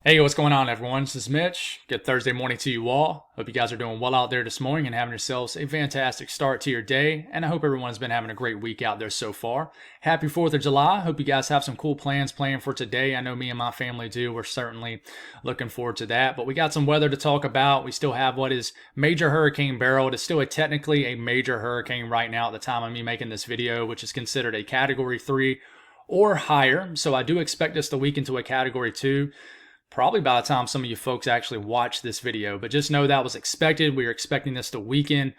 Hey, what's going on, everyone? This is Mitch. Good Thursday morning to you all. Hope you guys are doing well out there this morning and having yourselves a fantastic start to your day. And I hope everyone's been having a great week out there so far. Happy 4th of July. Hope you guys have some cool plans planned for today. I know me and my family do. We're certainly looking forward to that. But we got some weather to talk about. We still have what is Major Hurricane Beryl. It is still technically a major hurricane right now at the time of me making this video, which is considered a Category 3 or higher. So I do expect us to weaken to a Category 2. Probably by the time some of you folks actually watch this video, but just know that was expected. We are expecting this to weaken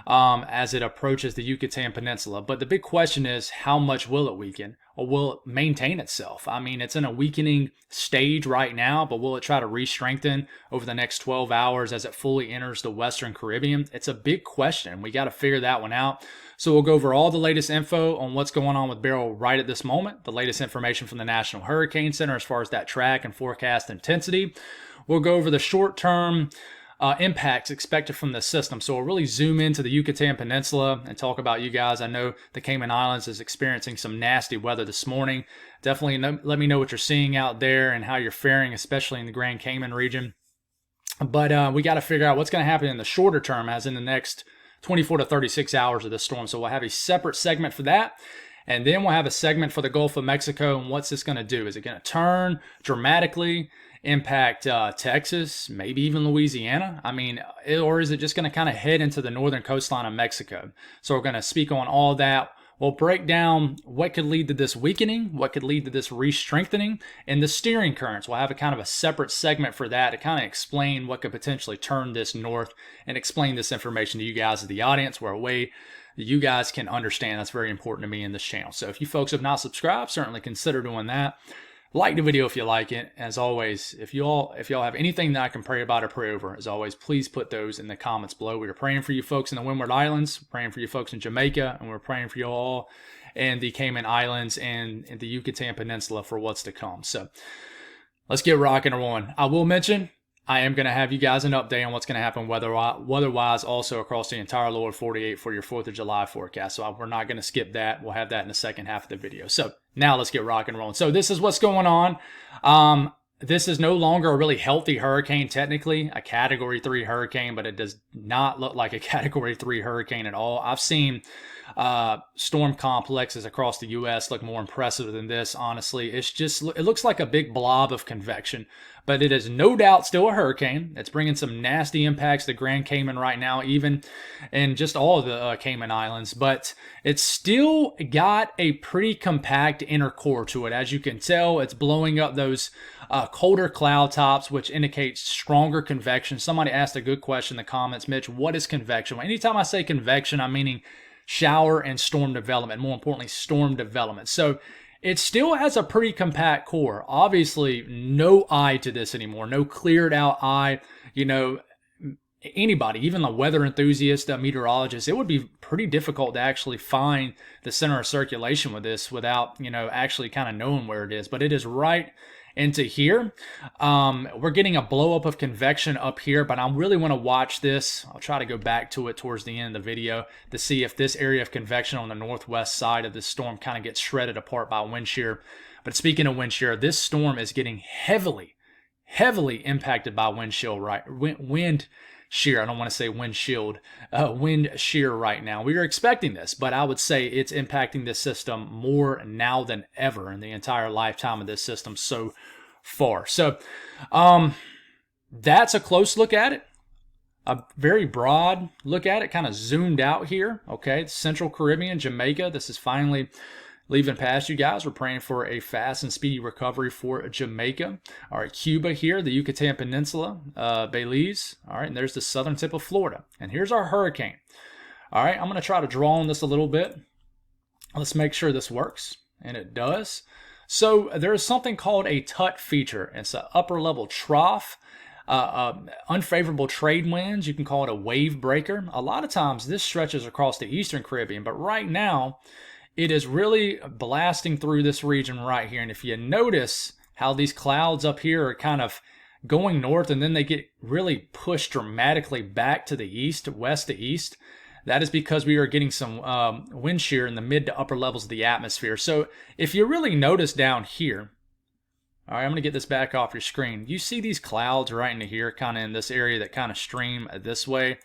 as it approaches the Yucatan Peninsula. But the big question is, how much will it weaken, or will it maintain itself? I mean, it's in a weakening stage right now, but will it try to re-strengthen over the next 12 hours as it fully enters the Western Caribbean? It's a big question. We got to figure that one out. So we'll go over all the latest info on what's going on with Beryl right at this moment, the latest information from the National Hurricane Center as far as that track and forecast intensity. We'll go over the short-term impacts expected from the system. So we'll really zoom into the Yucatan Peninsula and talk about you guys. I know the Cayman Islands is experiencing some nasty weather this morning. Definitely let me know what you're seeing out there and how you're faring, especially in the Grand Cayman region. But we got to figure out what's going to happen in the shorter term, as in the next 24 to 36 hours of this storm. So we'll have a separate segment for that. And then we'll have a segment for the Gulf of Mexico and what's this going to do? Is it going to turn dramatically, impact Texas, maybe even Louisiana? I mean, or is it just going to kind of head into the northern coastline of Mexico? So we're going to speak on all that. We'll break down what could lead to this weakening, what could lead to this re-strengthening, and the steering currents. We'll have a kind of a separate segment for that to kind of explain what could potentially turn this north and explain this information to you guys as the audience, where a way you guys can understand. That's very important to me in this channel. So if you folks have not subscribed, certainly consider doing that. Like the video if you like it. As always, if y'all have anything that I can pray about or pray over, as always, please put those in the comments below. We are praying for you folks in the Windward Islands, praying for you folks in Jamaica, and we're praying for you all in the Cayman Islands and in the Yucatan Peninsula for what's to come. So let's get rocking and rolling. I will mention, I am going to have you guys an update on what's going to happen weather-wise also across the entire lower 48 for your 4th of July forecast. So we're not going to skip that. We'll have that in the second half of the video. So now let's get rock and rolling. So this is what's going on. This is no longer a really healthy hurricane, technically, a Category 3 hurricane, but it does not look like a Category 3 hurricane at all. I've seen storm complexes across the U.S. look more impressive than this, honestly. It looks like a big blob of convection, but it is no doubt still a hurricane. It's bringing some nasty impacts to Grand Cayman right now, even in just all of the Cayman Islands, but it's still got a pretty compact inner core to it. As you can tell, it's blowing up those colder cloud tops, which indicates stronger convection. Somebody asked a good question in the comments, Mitch, what is convection? Well, anytime I say convection, I'm meaning shower and storm development, more importantly, storm development. So it still has a pretty compact core. Obviously, no eye to this anymore, no cleared out eye. You know, anybody, even the weather enthusiast, a meteorologist, it would be pretty difficult to actually find the center of circulation with this without, actually kind of knowing where it is. But it is right into here. We're getting a blow up of convection up here, but I really want to watch this. I'll try to go back to it towards the end of the video to see if this area of convection on the northwest side of this storm kind of gets shredded apart by wind shear. But speaking of wind shear, this storm is getting heavily impacted by wind shear I don't want to say windshield, wind shear right now. We are expecting this, but I would say it's impacting this system more now than ever in the entire lifetime of this system so far. So that's a close look at it. A very broad look at it, kind of zoomed out here. Okay, Central Caribbean, Jamaica. This is finally leaving past you guys. We're praying for a fast and speedy recovery for Jamaica. All right, Cuba here, the Yucatan Peninsula, Belize. All right, and there's the southern tip of Florida. And here's our hurricane. All right, I'm going to try to draw on this a little bit. Let's make sure this works, and it does. So there's something called a TUT feature. It's an upper level trough. Unfavorable trade winds, you can call it a wave breaker. A lot of times this stretches across the eastern Caribbean, but right now it is really blasting through this region right here. And if you notice how these clouds up here are kind of going north and then they get really pushed dramatically back to the east, west to east, that is because we are getting some wind shear in the mid to upper levels of the atmosphere. So if you really notice down here, All right, I'm going to get this back off your screen. You see these clouds right into here, kind of in this area that kind of stream this way,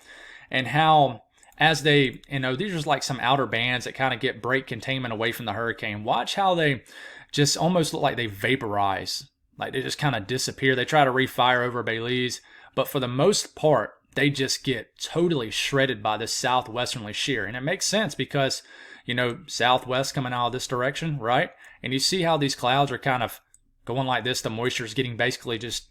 and how as they, these are like some outer bands that kind of break containment away from the hurricane. Watch how they just almost look like they vaporize, like they just kind of disappear. They try to refire over Belize, but for the most part, they just get totally shredded by this southwesterly shear. And it makes sense because, southwest coming out of this direction, right? And you see how these clouds are kind of going like this. The moisture is getting basically just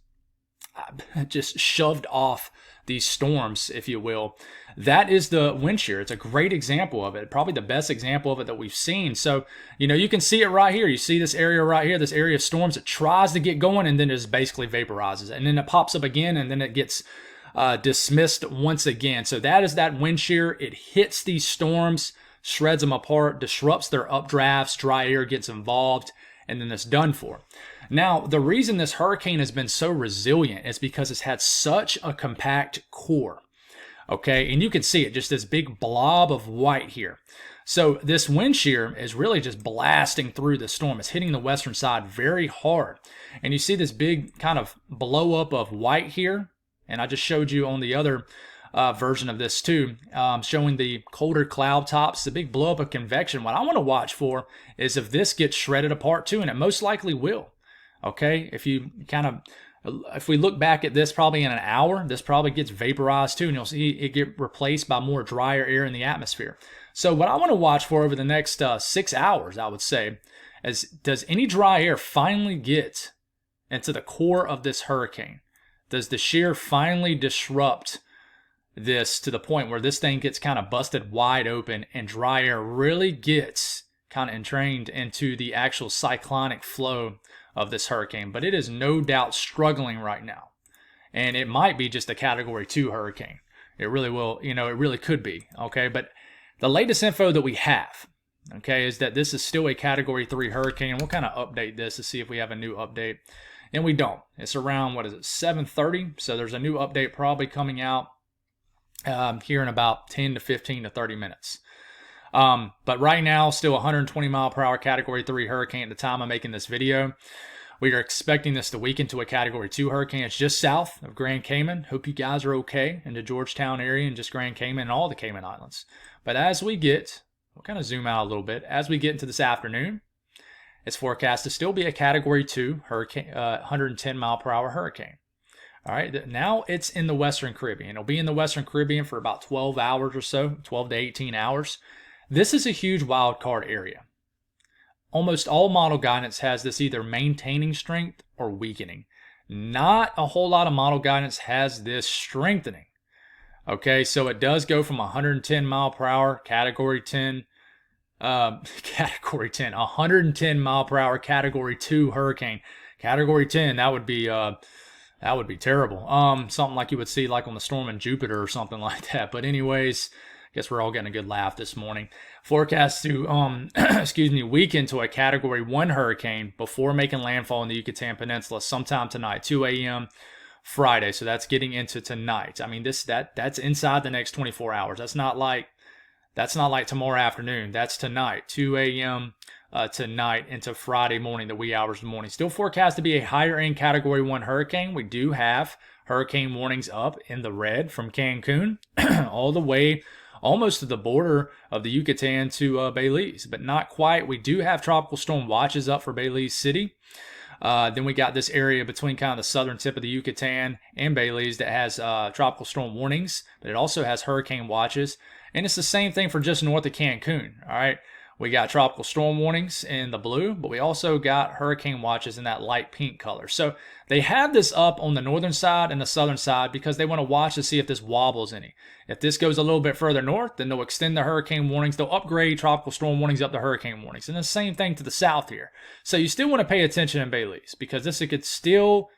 shoved off these storms, if you will. That is the wind shear. It's a great example of it, probably the best example of it that we've seen. So, you can see it right here. You see this area right here, this area of storms. It tries to get going and then it just basically vaporizes. And then it pops up again and then it gets dismissed once again. So that is that wind shear. It hits these storms, shreds them apart, disrupts their updrafts, dry air gets involved, and then it's done for. Now, the reason this hurricane has been so resilient is because it's had such a compact core. Okay, and you can see it, just this big blob of white here. So this wind shear is really just blasting through the storm. It's hitting the western side very hard. And you see this big kind of blow up of white here. And I just showed you on the other version of this too, showing the colder cloud tops, the big blow up of convection. What I want to watch for is if this gets shredded apart too, and it most likely will. Okay, if we look back at this probably in an hour, this probably gets vaporized too, and you'll see it get replaced by more drier air in the atmosphere. So what I want to watch for over the next 6 hours, I would say, is does any dry air finally get into the core of this hurricane? Does the shear finally disrupt this to the point where this thing gets kind of busted wide open and dry air really gets kind of entrained into the actual cyclonic flow of this hurricane? But it is no doubt struggling right now. And it might be just a Category 2 hurricane. It really will, it really could be, okay? But the latest info that we have, okay, is that this is still a Category 3 hurricane. And we'll kind of update this to see if we have a new update. And we don't. It's around, 7:30? So there's a new update probably coming out here in about 10 to 15 to 30 minutes. But right now, still 120 mile per hour Category 3 hurricane at the time I'm making this video. We are expecting this to weaken to a Category 2 hurricane. It's just south of Grand Cayman. Hope you guys are okay in the Georgetown area and just Grand Cayman and all the Cayman Islands. But as we'll kind of zoom out a little bit. As we get into this afternoon, it's forecast to still be a Category 2 hurricane, 110 mile per hour hurricane. All right, now it's in the Western Caribbean. It'll be in the Western Caribbean for about 12 hours or so, 12 to 18 hours. This is a huge wild card area. Almost all model guidance has this either maintaining strength or weakening. Not a whole lot of model guidance has this strengthening. Okay, so it does go from 110 mile per hour, Category 10, 110 mile per hour Category 2 hurricane. Category 10, that would be terrible. Something like you would see like on the storm in Jupiter or something like that. But anyways, I guess we're all getting a good laugh this morning. Forecast to weaken to a Category 1 hurricane before making landfall in the Yucatan Peninsula sometime tonight, 2 a.m. Friday. So that's getting into tonight. I mean, that's inside the next 24 hours. That's not like tomorrow afternoon. That's tonight, 2 a.m. Tonight into Friday morning, the wee hours of the morning. Still forecast to be a higher end Category 1 hurricane. We do have hurricane warnings up in the red from Cancun all the way almost to the border of the Yucatan to Belize, but not quite. We do have tropical storm watches up for Belize City. Then we got this area between kind of the southern tip of the Yucatan and Belize that has tropical storm warnings, but it also has hurricane watches. And it's the same thing for just north of Cancun, all right? We got tropical storm warnings in the blue, but we also got hurricane watches in that light pink color. So they have this up on the northern side and the southern side because they want to watch to see if this wobbles any. If this goes a little bit further north, then they'll extend the hurricane warnings. They'll upgrade tropical storm warnings up to hurricane warnings. And the same thing to the south here. So you still want to pay attention in Belize because this could still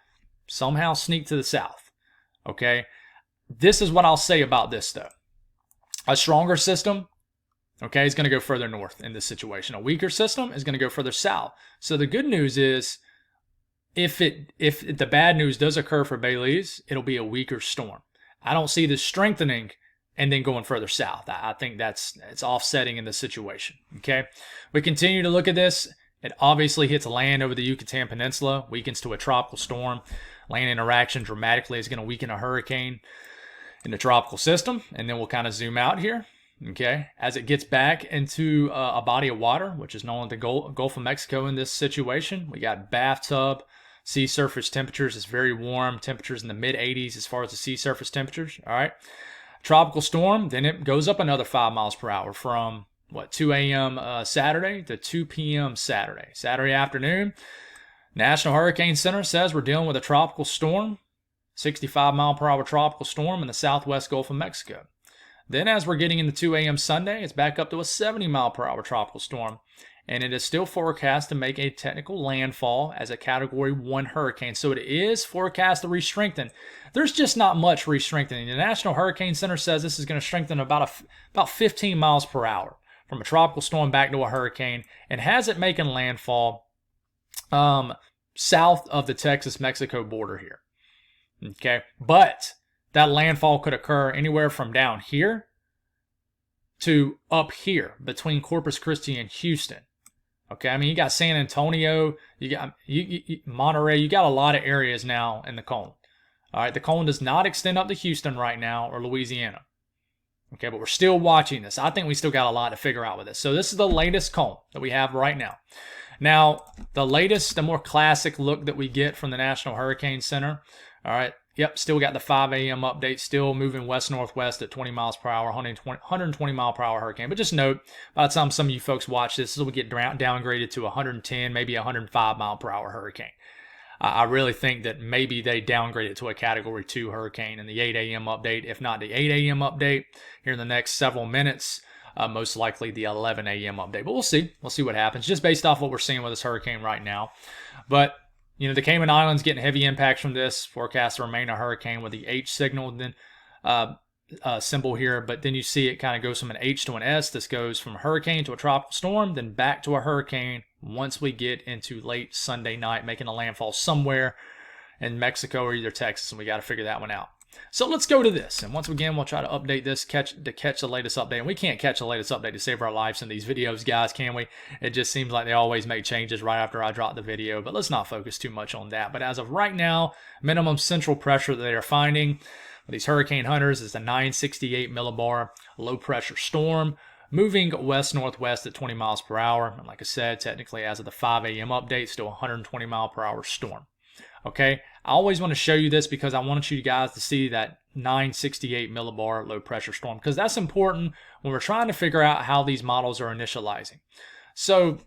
somehow sneak to the south. Okay? This is what I'll say about this, though. A stronger system, okay, is going to go further north in this situation. A weaker system is going to go further south. So the good news is, if the bad news does occur for Belize, it'll be a weaker storm. I don't see this strengthening and then going further south. I think it's offsetting in this situation. Okay, we continue to look at this. It obviously hits land over the Yucatan Peninsula, weakens to a tropical storm. Land interaction dramatically is going to weaken a hurricane in the tropical system. And then we'll kind of zoom out here. Okay, as it gets back into a body of water, which is known as the Gulf of Mexico in this situation, we got bathtub. Sea surface temperatures is very warm. Temperatures in the mid 80s as far as the sea surface temperatures. All right. Tropical storm, then it goes up another 5 miles per hour from 2 a.m. Saturday to 2 p.m. Saturday. Saturday afternoon, National Hurricane Center says we're dealing with a tropical storm, 65 mile per hour tropical storm in the southwest Gulf of Mexico. Then as we're getting into 2 a.m. Sunday, it's back up to a 70 mile per hour tropical storm. And it is still forecast to make a technical landfall as a Category 1 hurricane. So it is forecast to re-strengthen. There's just not much re-strengthening. The National Hurricane Center says this is going to strengthen about 15 miles per hour from a tropical storm back to a hurricane, and has it making landfall south of the Texas-Mexico border here. Okay, but that landfall could occur anywhere from down here to up here between Corpus Christi and Houston. Okay, I mean, you got San Antonio, you got Monterey, you got a lot of areas now in the cone. All right, the cone does not extend up to Houston right now or Louisiana. Okay, but we're still watching this. I think we still got a lot to figure out with this. So this is the latest cone that we have right now. Now, the latest, the more classic look that we get from the National Hurricane Center. All right, yep, still got the 5 a.m. update, still moving west-northwest at 20 miles per hour, 120 mile per hour hurricane. But just note, by the time some of you folks watch this will get downgraded to 110, maybe 105 mile per hour hurricane. I really think that maybe they downgrade it to a Category 2 hurricane in the 8 a.m. update. If not the 8 a.m. update here in the next several minutes, most likely the 11 a.m. update. But we'll see. We'll see what happens, just based off what we're seeing with this hurricane right now. But the Cayman Islands getting heavy impacts from this. Forecast to remain a hurricane with the H signal then symbol here. But then you see it kind of goes from an H to an S. This goes from a hurricane to a tropical storm, then back to a hurricane once we get into late Sunday night, making a landfall somewhere in Mexico or either Texas, and we got to figure that one out. So let's go to this, and once again, we'll try to update this, catch the latest update. And we can't catch the latest update to save our lives in these videos, guys, can we? It just seems like they always make changes right after I drop the video, but let's not focus too much on that. But as of right now, minimum central pressure that they are finding with these hurricane hunters is the 968 millibar low pressure storm, moving west-northwest at 20 miles per hour. And like I said, technically as of the 5 a.m. update, still 120 mile per hour storm. Okay, I always want to show you this because I want you guys to see that 968 millibar low pressure storm, because that's important when we're trying to figure out how these models are initializing. So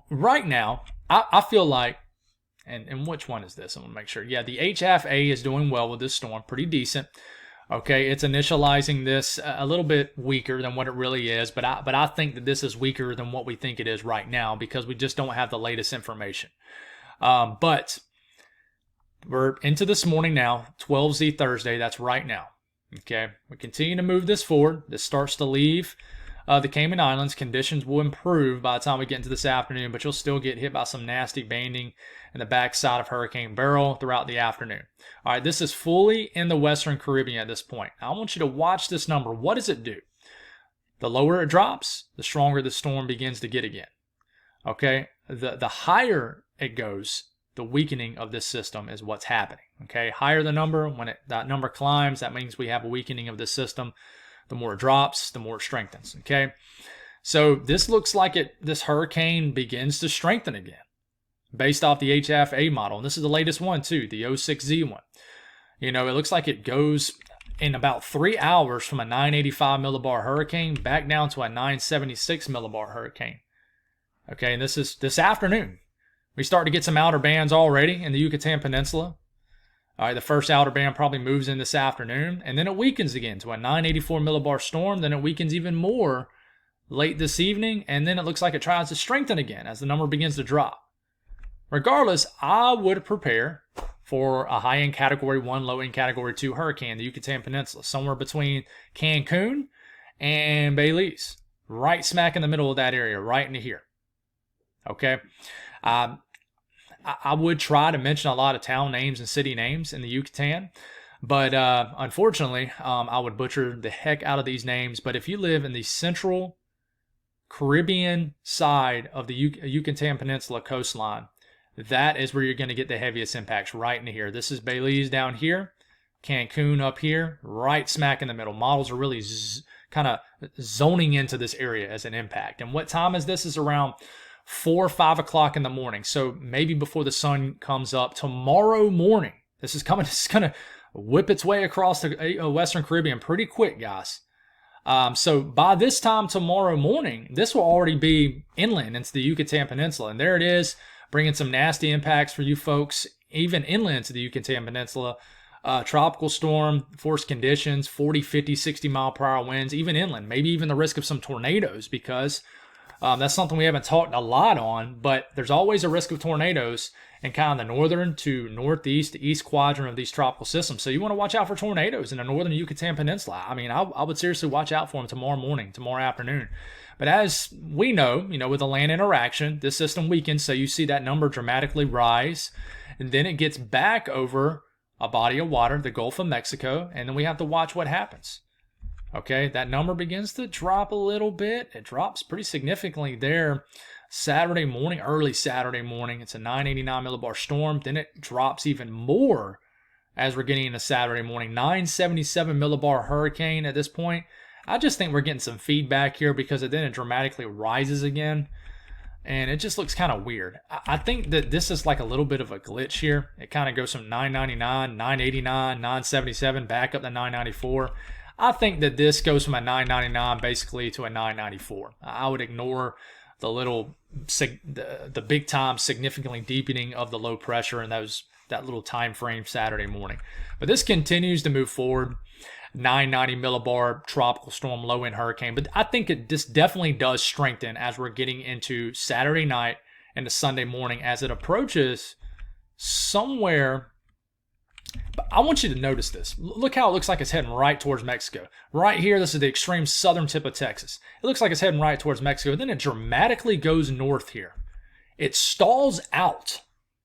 right now, I feel like, and which one is this? I want to make sure. Yeah, the HFA is doing well with this storm, pretty decent. Okay, it's initializing this a little bit weaker than what it really is, but I think that this is weaker than what we think it is right now because we just don't have the latest information. But we're into this morning now, 12Z Thursday, that's right now. Okay, we continue to move this forward. This starts to leave the Cayman Islands. Conditions will improve by the time we get into this afternoon, but you'll still get hit by some nasty banding in the backside of Hurricane Beryl throughout the afternoon. All right, this is fully in the Western Caribbean at this point. Now, I want you to watch this number. What does it do? The lower it drops, the stronger the storm begins to get again. Okay, the higher it goes, the weakening of this system is what's happening. Okay, higher the number, when that number climbs, that means we have a weakening of this system. The more it drops, the more it strengthens. Okay, so this looks like this hurricane begins to strengthen again based off the HFA model. And this is the latest one too, the 06Z one. It looks like it goes in about 3 hours from a 985 millibar hurricane back down to a 976 millibar hurricane. Okay, and this is this afternoon. We start to get some outer bands already in the Yucatan Peninsula. All right, the first outer band probably moves in this afternoon, and then it weakens again to a 984 millibar storm. Then it weakens even more late this evening, and then it looks like it tries to strengthen again as the number begins to drop. Regardless, I would prepare for a high-end Category 1, low-end Category 2 hurricane in the Yucatan Peninsula, somewhere between Cancun and Belize, right smack in the middle of that area, right into here. Okay? I would try to mention a lot of town names and city names in the Yucatan, but unfortunately, I would butcher the heck out of these names. But if you live in the central Caribbean side of the Yucatan Peninsula coastline, that is where you're going to get the heaviest impacts, right into here. This is Belize down here, Cancun up here, right smack in the middle. Models are really kind of zoning into this area as an impact. And what time is this? Is around 4 or 5 o'clock in the morning. So maybe before the sun comes up tomorrow morning. This is coming. This is going to whip its way across the Western Caribbean pretty quick, guys. So by this time tomorrow morning, this will already be inland into the Yucatan Peninsula. And there it is, bringing some nasty impacts for you folks, even inland to the Yucatan Peninsula. Tropical storm, force conditions, 40, 50, 60 mile per hour winds, even inland, maybe even the risk of some tornadoes, because that's something we haven't talked a lot on, but there's always a risk of tornadoes in kind of the northern to northeast, east quadrant of these tropical systems. So you want to watch out for tornadoes in the northern Yucatan Peninsula. I mean, I would seriously watch out for them tomorrow morning, tomorrow afternoon. But as we know, with the land interaction, this system weakens, so you see that number dramatically rise, and then it gets back over a body of water, the Gulf of Mexico, and then we have to watch what happens. Okay, that number begins to drop a little bit. It drops pretty significantly there Saturday morning, early Saturday morning. It's a 989 millibar storm. Then it drops even more as we're getting into Saturday morning. 977 millibar hurricane at this point. I just think we're getting some feedback here because then it dramatically rises again. And it just looks kind of weird. I think that this is like a little bit of a glitch here. It kind of goes from 999, 989, 977, back up to 994. I think that this goes from a 999 basically to a 994. I would ignore the big time significantly deepening of the low pressure and that little time frame Saturday morning. But this continues to move forward. 990 millibar tropical storm, low end hurricane. But I think this definitely does strengthen as we're getting into Saturday night and to Sunday morning as it approaches somewhere. But I want you to notice this. Look how it looks like it's heading right towards Mexico. Right here, this is the extreme southern tip of Texas. It looks like it's heading right towards Mexico. Then it dramatically goes north here. It stalls out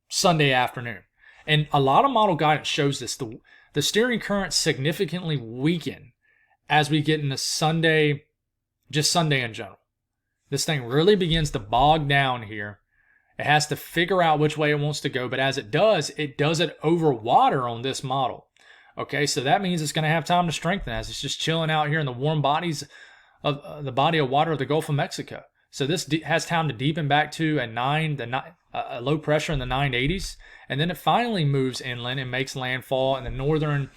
Sunday afternoon. And a lot of model guidance shows this. The steering currents significantly weaken as we get into Sunday, just Sunday in general. This thing really begins to bog down here. It has to figure out which way it wants to go, but as it does it over water on this model. Okay, so that means it's going to have time to strengthen as it's just chilling out here in the warm bodies of the body of water of the Gulf of Mexico. So this has time to deepen back to a low pressure in the 980s, and then it finally moves inland and makes landfall in the northern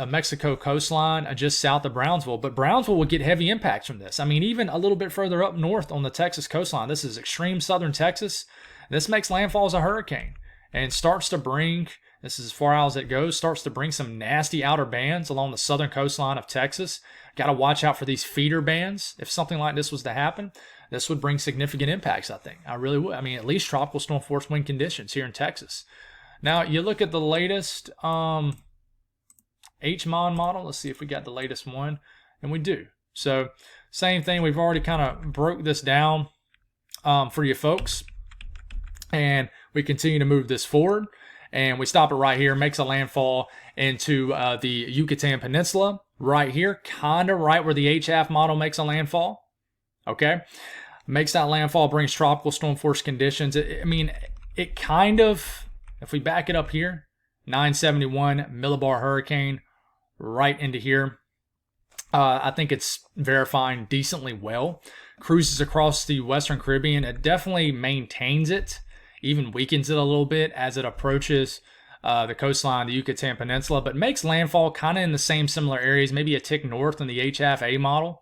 Mexico coastline just south of Brownsville. But Brownsville will get heavy impacts from this. I mean, even a little bit further up north on the Texas coastline. This is extreme southern Texas. This makes landfall as a hurricane and starts to bring, this is as far out as it goes, starts to bring some nasty outer bands along the southern coastline of Texas. Got to watch out for these feeder bands. If something like this was to happen, this would bring significant impacts, I think. I really would. I mean, at least tropical storm force wind conditions here in Texas. Now, you look at the latest HMON model. Let's see if we got the latest one. And we do. So, same thing. We've already kind of broke this down for you folks. And we continue to move this forward. And we stop it right here. Makes a landfall into the Yucatan Peninsula right here. Kind of right where the HF model makes a landfall. Okay, makes that landfall, brings tropical storm force conditions. It kind of, if we back it up here, 971 millibar hurricane right into here. I think it's verifying decently well. Cruises across the Western Caribbean. It definitely maintains it, even weakens it a little bit as it approaches the coastline, the Yucatan Peninsula, but makes landfall kind of in the same similar areas, maybe a tick north in the HFA model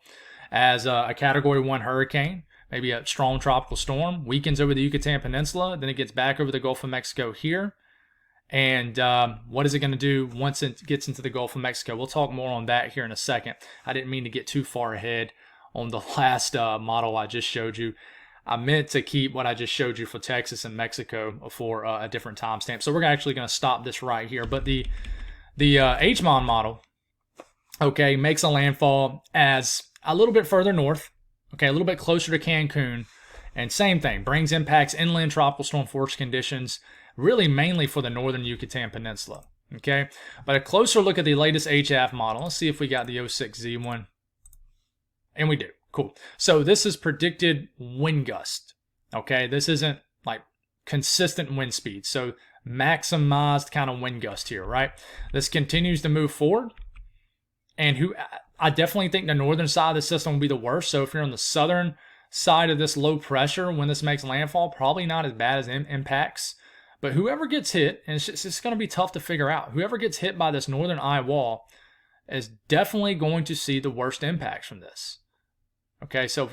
as a Category 1 hurricane, maybe a strong tropical storm, weakens over the Yucatan Peninsula, then it gets back over the Gulf of Mexico here. And what is it going to do once it gets into the Gulf of Mexico? We'll talk more on that here in a second. I didn't mean to get too far ahead on the last model I just showed you. I meant to keep what I just showed you for Texas and Mexico for a different timestamp. So we're actually going to stop this right here. But the HMON model, okay, makes a landfall as a little bit further north, okay, a little bit closer to Cancun. And same thing, brings impacts inland tropical storm force conditions, really mainly for the northern Yucatan Peninsula, okay? But a closer look at the latest HF model. Let's see if we got the 06Z one. And we do. Cool. So this is predicted wind gust. Okay, this isn't like consistent wind speed. So maximized kind of wind gust here, right? This continues to move forward. And I definitely think the northern side of the system will be the worst. So if you're on the southern side of this low pressure when this makes landfall, probably not as bad as impacts. But whoever gets hit, and it's just going to be tough to figure out, whoever gets hit by this northern eye wall is definitely going to see the worst impacts from this. Okay, so if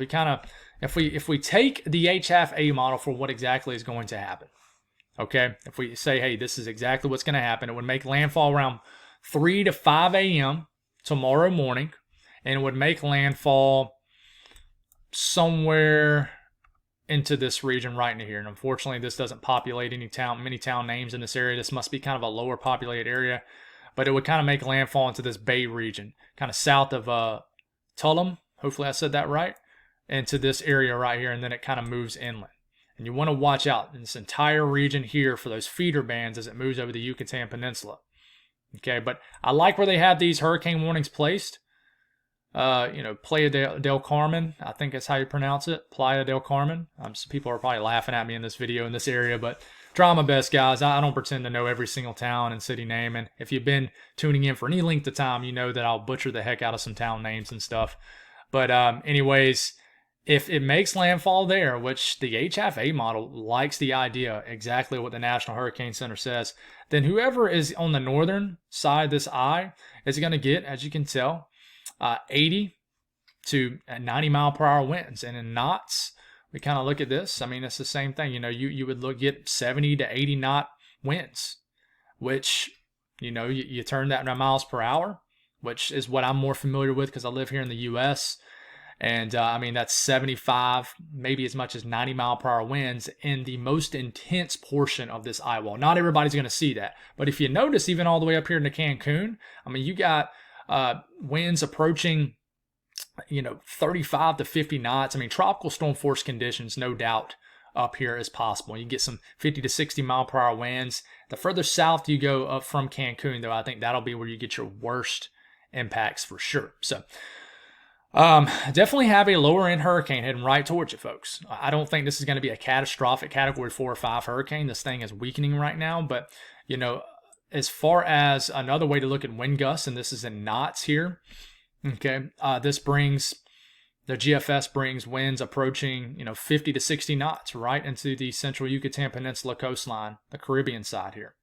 we take the H-half-A model for what exactly is going to happen, okay, if we say, hey, this is exactly what's going to happen, it would make landfall around 3 to 5 a.m. tomorrow morning, and it would make landfall somewhere into this region right in here. And unfortunately, this doesn't populate many town names in this area. This must be kind of a lower populated area, but it would kind of make landfall into this bay region, kind of south of Tullum. Hopefully I said that right. Into this area right here, and then it kind of moves inland. And you want to watch out in this entire region here for those feeder bands as it moves over the Yucatan Peninsula. Okay, but I like where they have these hurricane warnings placed. Playa del Carmen, I think that's how you pronounce it. Playa del Carmen. Some people are probably laughing at me in this video in this area, but try my best, guys. I don't pretend to know every single town and city name, and if you've been tuning in for any length of time, you know that I'll butcher the heck out of some town names and stuff. But anyways, if it makes landfall there, which the H-half-A model likes the idea, exactly what the National Hurricane Center says, then whoever is on the northern side of this eye is going to get, as you can tell, 80 to 90 mile per hour winds. And in knots, we kind of look at this. I mean, it's the same thing. You would get 70 to 80 knot winds, which, you turn that into miles per hour, which is what I'm more familiar with because I live here in the U.S., and that's 75, maybe as much as 90 mile per hour winds in the most intense portion of this eye wall. Not everybody's going to see that. But if you notice, even all the way up here into Cancun, you got winds approaching, 35 to 50 knots. Tropical storm force conditions, no doubt, up here is possible. You get some 50 to 60 mile per hour winds. The further south you go up from Cancun, though, I think that'll be where you get your worst impacts for sure. So, definitely have a lower end hurricane heading right towards you, folks. I don't think this is going to be a catastrophic category 4 or 5 hurricane. This thing is weakening right now, but as far as another way to look at wind gusts, and this is in knots here. Okay. The GFS brings winds approaching, 50 to 60 knots right into the central Yucatan Peninsula coastline, the Caribbean side here.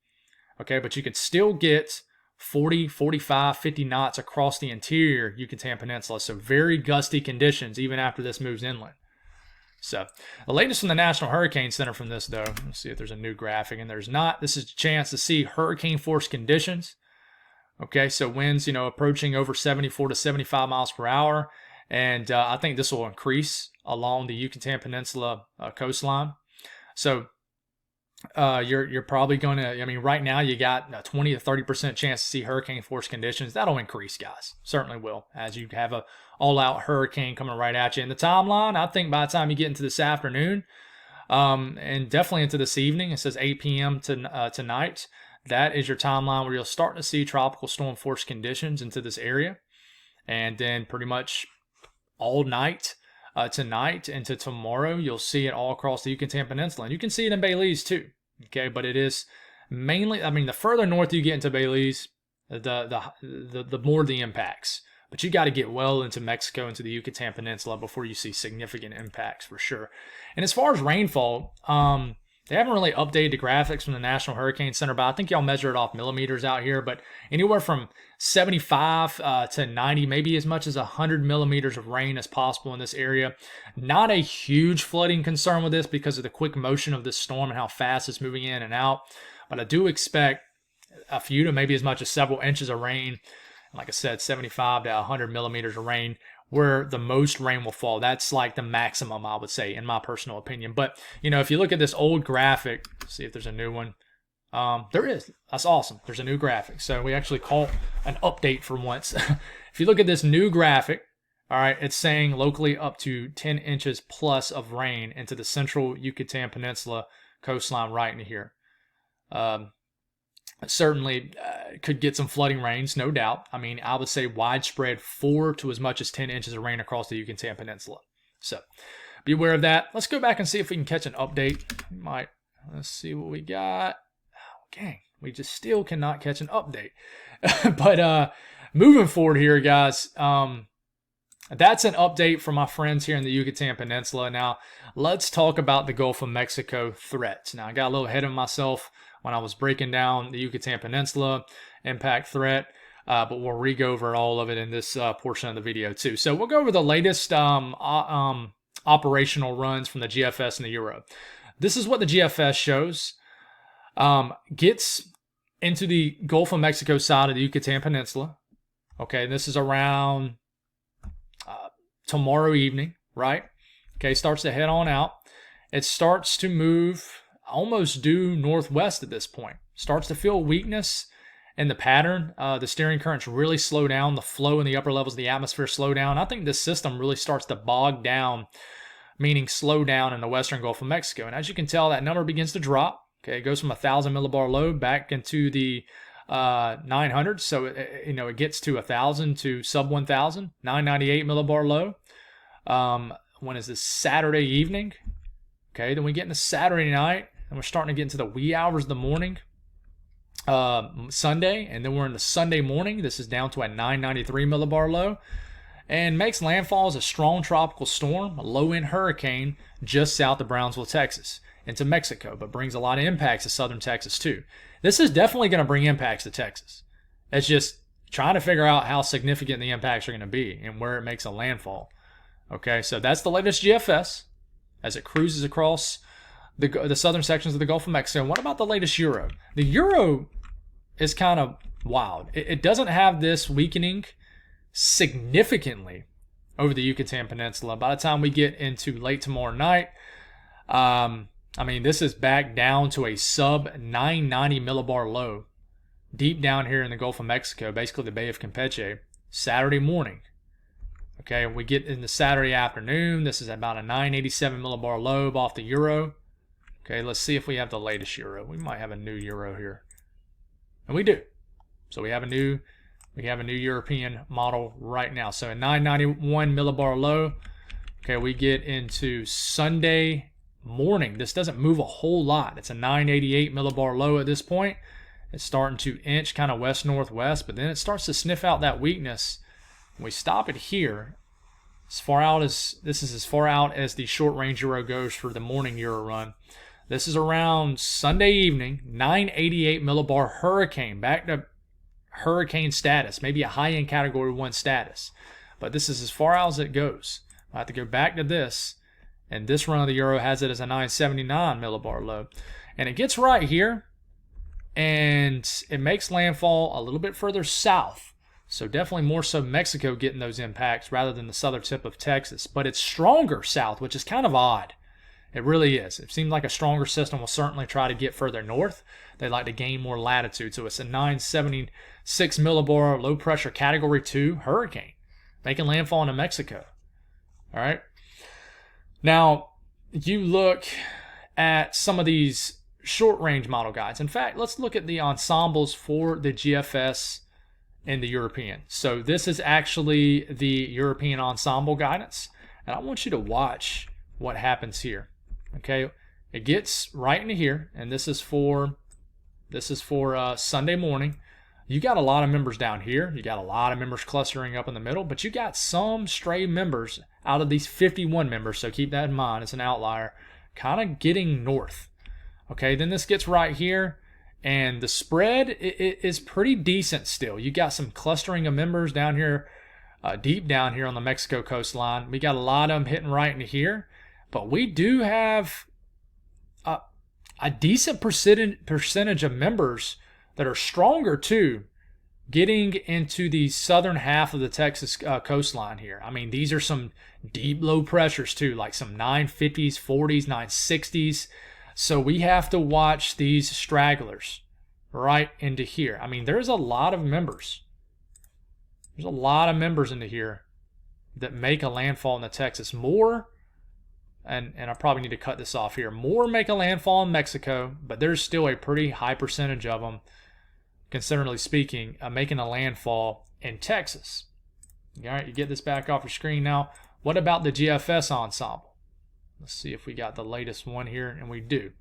Okay. But you could still get 40, 45, 50 knots across the interior Yucatan Peninsula. So very gusty conditions even after this moves inland. So the latest from the National Hurricane Center from this, though, let's see if there's a new graphic, and there's not. This is a chance to see hurricane force conditions. Okay, so winds, approaching over 74 to 75 miles per hour. And I think this will increase along the Yucatan Peninsula coastline. So you're probably going to, right now you got a 20 to 30% chance to see hurricane force conditions. That'll increase, guys. Certainly will, as you have a all-out hurricane coming right at you. In the timeline, I think by the time you get into this afternoon, and definitely into this evening, it says 8 p.m. tonight, that is your timeline where you'll start to see tropical storm force conditions into this area. And then pretty much all night tonight into tomorrow, you'll see it all across the Yucatan Peninsula. And you can see it in Belize too. Okay, but it is mainly, the further north you get into Belize, the more the impacts. But you got to get well into Mexico, into the Yucatan Peninsula before you see significant impacts for sure. And as far as rainfall, they haven't really updated the graphics from the National Hurricane Center, but I think y'all measure it off millimeters out here. But anywhere from 75 to 90, maybe as much as 100 millimeters of rain as possible in this area. Not a huge flooding concern with this because of the quick motion of this storm and how fast it's moving in and out. But I do expect a few to maybe as much as several inches of rain. Like I said, 75 to 100 millimeters of rain, where the most rain will fall. That's like the maximum, I would say, in my personal opinion. But, if you look at this old graphic, see if there's a new one. There is. That's awesome. There's a new graphic. So we actually call an update for once. If you look at this new graphic, all right, it's saying locally up to 10 inches plus of rain into the central Yucatan Peninsula coastline right in here. certainly could get some flooding rains, no doubt. I mean, I would say widespread 4 to as much as 10 inches of rain across the Yucatan Peninsula. So be aware of that. Let's go back and see if we can catch an update. Let's see what we got. Oh, dang, we just still cannot catch an update. But moving forward here, guys, that's an update from my friends here in the Yucatan Peninsula. Now, let's talk about the Gulf of Mexico threats. Now, I got a little ahead of myself when I was breaking down the Yucatan Peninsula impact threat, but we'll re-go over all of it in this portion of the video too. So we'll go over the latest operational runs from the GFS and the Euro. This is what the GFS shows. Gets into the Gulf of Mexico side of the Yucatan Peninsula. Okay, this is around tomorrow evening, right? Okay, starts to head on out. It starts to move almost due northwest at this point. Starts to feel weakness in the pattern. The steering currents really slow down. The flow in the upper levels of the atmosphere slow down. I think this system really starts to bog down, meaning slow down in the western Gulf of Mexico. And as you can tell, that number begins to drop. Okay, it goes from 1,000 millibar low back into the 900. So it gets to 1,000 to sub 1,000. 998 millibar low. When is this? Saturday evening. Okay, then we get into Saturday night, and we're starting to get into the wee hours of the morning. Sunday, and then we're into Sunday morning. This is down to a 993 millibar low, and makes landfall as a strong tropical storm, a low-end hurricane just south of Brownsville, Texas, into Mexico, but brings a lot of impacts to southern Texas too. This is definitely going to bring impacts to Texas. It's just trying to figure out how significant the impacts are going to be and where it makes a landfall. Okay, so that's the latest GFS as it cruises across the southern sections of the Gulf of Mexico. And what about the latest Euro? The Euro is kind of wild. It doesn't have this weakening significantly over the Yucatan Peninsula. By the time we get into late tomorrow night, this is back down to a sub 990 millibar low deep down here in the Gulf of Mexico, basically the Bay of Campeche, Saturday morning. Okay, we get into Saturday afternoon. This is about a 987 millibar low off the Euro. Okay, let's see if we have the latest Euro. We might have a new Euro here. And we do. So we have a new European model right now. So a 991 millibar low. Okay, we get into Sunday morning. This doesn't move a whole lot. It's a 988 millibar low at this point. It's starting to inch kind of west-northwest, but then it starts to sniff out that weakness. We stop it here. As far out as the short-range Euro goes for the morning Euro run. This is around Sunday evening, 988 millibar hurricane, back to hurricane status, maybe a high-end Category 1 status. But this is as far out as it goes. I have to go back to this, and this run of the Euro has it as a 979 millibar low. And it gets right here, and it makes landfall a little bit further south. So definitely more so Mexico getting those impacts rather than the southern tip of Texas. But it's stronger south, which is kind of odd. It really is. It seems like a stronger system will certainly try to get further north. They like to gain more latitude. So it's a 976 millibar low pressure Category 2 hurricane making landfall into Mexico. All right. Now, you look at some of these short range model guides. In fact, let's look at the ensembles for the GFS and the European. So this is actually the European ensemble guidance. And I want you to watch what happens here. Okay, it gets right into here, and this is for Sunday morning. You got a lot of members down here. You got a lot of members clustering up in the middle, but you got some stray members out of these 51 members. So keep that in mind. It's an outlier, kind of getting north. Okay, then this gets right here, and the spread is pretty decent still. You got some clustering of members down here, deep down here on the Mexico coastline. We got a lot of them hitting right into here. But we do have a decent percentage of members that are stronger too, getting into the southern half of the Texas coastline here. I mean, these are some deep low pressures too, like some 950s, 40s, 960s. So we have to watch these stragglers right into here. I mean, there's a lot of members. There's a lot of members into here that make a landfall in the Texas. More. And I probably need to cut this off here. More make a landfall in Mexico, but there's still a pretty high percentage of them considerably speaking, making a landfall in Texas. All right, you get this back off your screen now. What about the GFS ensemble? Let's see if we got the latest one here, and we do.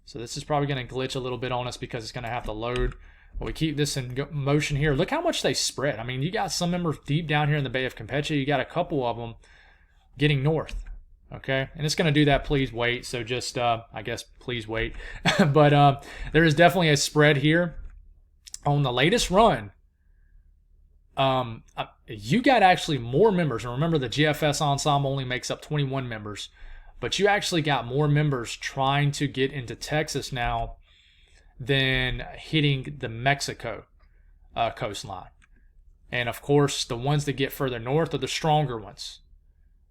So this is probably going to glitch a little bit on us because it's going to have to load. But we keep this in motion here. Look how much they spread. I mean, you got some members deep down here in the Bay of Campeche. You got a couple of them getting north. Okay, and it's going to do that. Please wait. So just, I guess, please wait. But there is definitely a spread here. On the latest run, you got actually more members. And remember, the GFS ensemble only makes up 21 members. But you actually got more members trying to get into Texas now than hitting the Mexico coastline. And, of course, the ones that get further north are the stronger ones.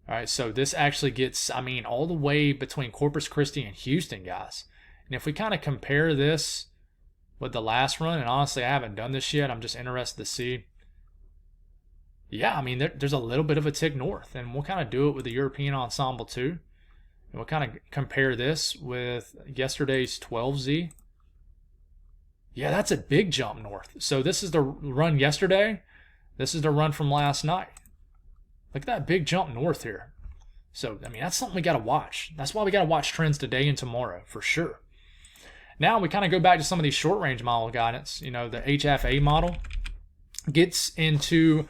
All right, so this actually gets, I mean, all the way between Corpus Christi and Houston, guys. And if we kind of compare this with the last run, and honestly, I haven't done this yet. I'm just interested to see. Yeah, I mean, there's a little bit of a tick north. And we'll kind of do it with the European ensemble, too. And we'll kind of compare this with yesterday's 12Z. Yeah, that's a big jump north. So this is the run yesterday. This is the run from last night. Look at that big jump north here. So, I mean, that's something we got to watch. That's why we got to watch trends today and tomorrow, for sure. Now we kind of go back to some of these short-range model guidance. You know, the HFA model gets into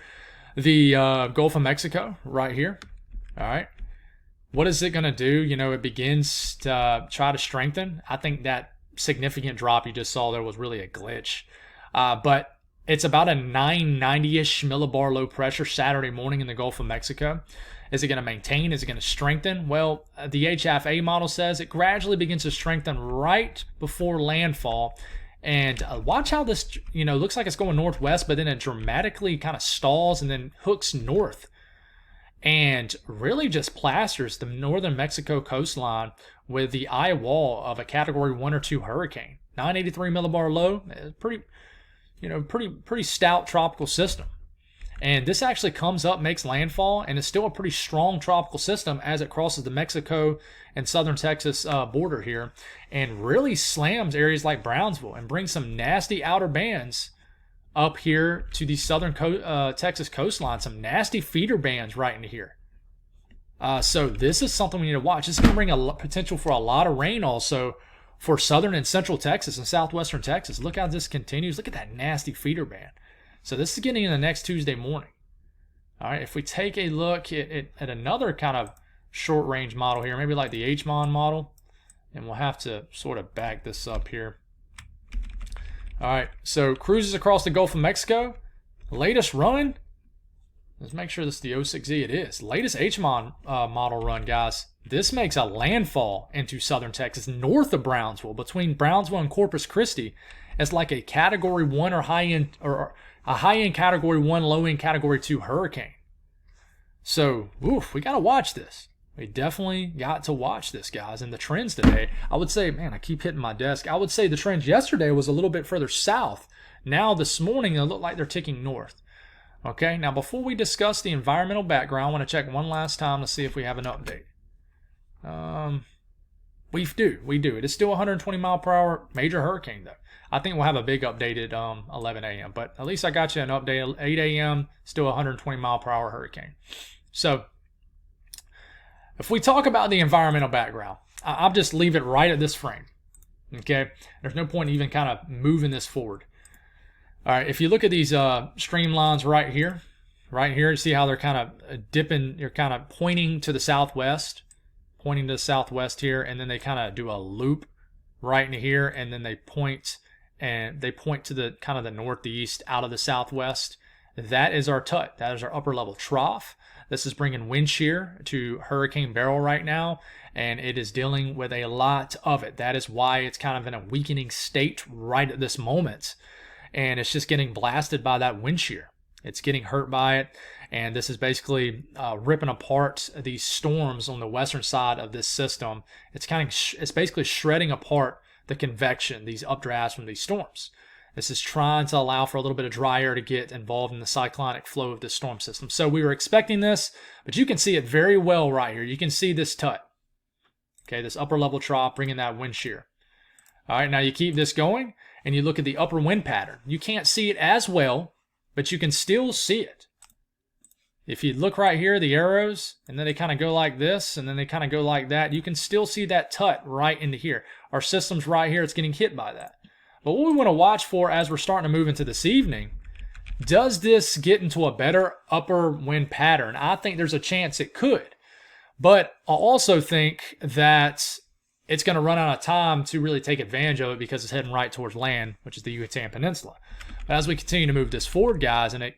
the Gulf of Mexico right here. All right. What is it going to do? You know, it begins to try to strengthen. I think that significant drop you just saw there was really a glitch. But it's about a 990-ish millibar low pressure Saturday morning in the Gulf of Mexico. Is it going to maintain? Is it going to strengthen? Well, the HFA model says it gradually begins to strengthen right before landfall. And watch how this, you know, looks like it's going northwest, but then it dramatically kind of stalls and then hooks north. And really just plasters the northern Mexico coastline with the eye wall of a Category 1 or 2 hurricane. 983 millibar low, pretty stout tropical system. And this actually comes up, makes landfall, and is still a pretty strong tropical system as it crosses the Mexico and southern Texas border here, and really slams areas like Brownsville and brings some nasty outer bands up here to the southern Texas coastline. Some nasty feeder bands right into here. So this is something we need to watch. This is going to bring a potential for a lot of rain also for southern and central Texas and southwestern Texas. Look how this continues. Look at that nasty feeder band. So this is getting in the next Tuesday morning. All right, if we take a look at another kind of short-range model here, maybe like the HMON model, and we'll have to sort of back this up here. All right, so cruises across the Gulf of Mexico. Latest run, let's make sure this is the 06Z. It is. Latest HMON model run, guys. This makes a landfall into southern Texas, north of Brownsville, between Brownsville and Corpus Christi. It's like a Category 1 or high-end, or a high-end Category 1, low-end Category 2 hurricane. So, we got to watch this. We definitely got to watch this, guys. And the trends today, I would say, man, I keep hitting my desk. I would say the trends yesterday was a little bit further south. Now this morning, they look like they're ticking north. Okay, now before we discuss the environmental background, I want to check one last time to see if we have an update. We do. It is still 120 mile per hour major hurricane, though. I think we'll have a big update at 11 a.m. But at least I got you an update. 8 a.m., still 120 mile per hour hurricane. So, if we talk about the environmental background, I'll just leave it right at this frame. Okay? There's no point even kind of moving this forward. All right, if you look at these streamlines right here, you see how they're kind of dipping, you're kind of pointing to the southwest here, and then they kind of do a loop right into here, and then they point to the kind of the northeast out of the southwest. That is our TUT. That is our upper level trough. This is bringing wind shear to Hurricane Beryl right now, and it is dealing with a lot of it. That is why it's kind of in a weakening state right at this moment, and it's just getting blasted by that wind shear. It's getting hurt by it, and this is basically ripping apart these storms on the western side of this system. It's basically shredding apart the convection, these updrafts from these storms. This is trying to allow for a little bit of dry air to get involved in the cyclonic flow of this storm system. So we were expecting this, but you can see it very well right here. You can see this TUT. Okay, this upper level trough bringing that wind shear. All right, now you keep this going, and you look at the upper wind pattern, you can't see it as well, but you can still see it. If you look right here, the arrows, and then they kind of go like this, and then they kind of go like that, you can still see that tut right into here. Our system's right here, it's getting hit by that. But what we want to watch for as we're starting to move into this evening, does this get into a better upper wind pattern? I think there's a chance it could. But I also think that it's going to run out of time to really take advantage of it because it's heading right towards land, which is the Yucatán Peninsula. But as we continue to move this forward, guys, and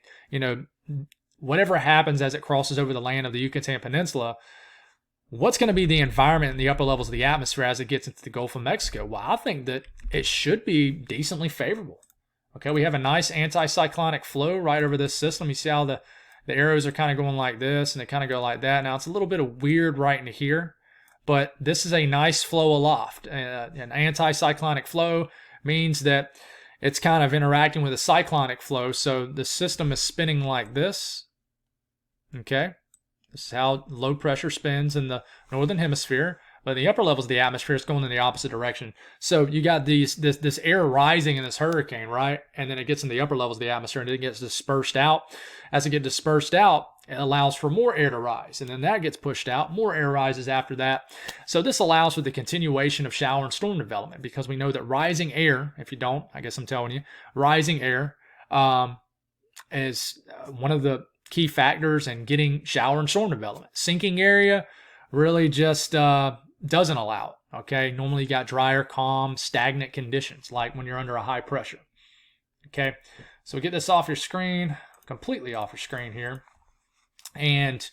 whatever happens as it crosses over the land of the Yucatán Peninsula, what's going to be the environment in the upper levels of the atmosphere as it gets into the Gulf of Mexico? Well, I think that it should be decently favorable. Okay, we have a nice anticyclonic flow right over this system. You see how the arrows are kind of going like this, and they kind of go like that. Now, it's a little bit of weird right into here, but this is a nice flow aloft. An anticyclonic flow means that it's kind of interacting with a cyclonic flow, so the system is spinning like this. Okay, this is how low pressure spins in the northern hemisphere, but the upper levels of the atmosphere is going in the opposite direction. So you got this air rising in this hurricane, right? And then it gets in the upper levels of the atmosphere and it gets dispersed out. As it gets dispersed out, it allows for more air to rise, and then that gets pushed out. More air rises after that. So this allows for the continuation of shower and storm development, because we know that rising air, if you don't, I guess I'm telling you, rising air is one of the key factors in getting shower and storm development. Sinking area really just doesn't allow it. Okay, normally you got drier, calm, stagnant conditions, like when you're under a high pressure. Okay, so get this off your screen, completely off your screen here, and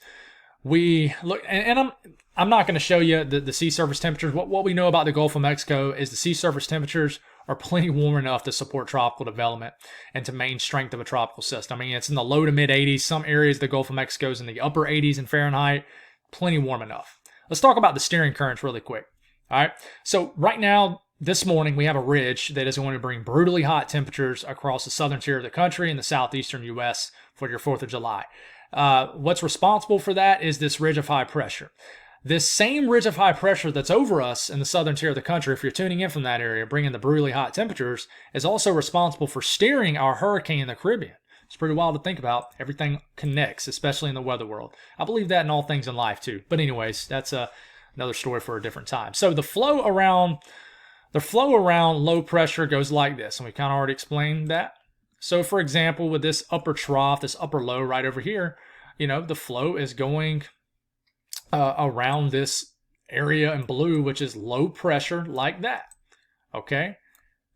we look. And I'm not going to show you the sea surface temperatures. What we know about the Gulf of Mexico is the sea surface temperatures are plenty warm enough to support tropical development and to maintain strength of a tropical system. I mean, it's in the low to mid 80s. Some areas of the Gulf of Mexico is in the upper 80s in Fahrenheit. Plenty warm enough. Let's talk about the steering currents really quick. All right. So right now, this morning, we have a ridge that is going to bring brutally hot temperatures across the southern tier of the country and the southeastern U.S. for your 4th of July. What's responsible for that is this ridge of high pressure. This same ridge of high pressure that's over us in the southern tier of the country, if you're tuning in from that area, bringing the brutally hot temperatures, is also responsible for steering our hurricane in the Caribbean. It's pretty wild to think about. Everything connects, especially in the weather world. I believe that in all things in life too. But anyways, that's another story for a different time. So the flow around low pressure goes like this, and we kind of already explained that. So for example, with this upper trough, this upper low right over here, the flow is going around this area in blue, which is low pressure, like that. Okay,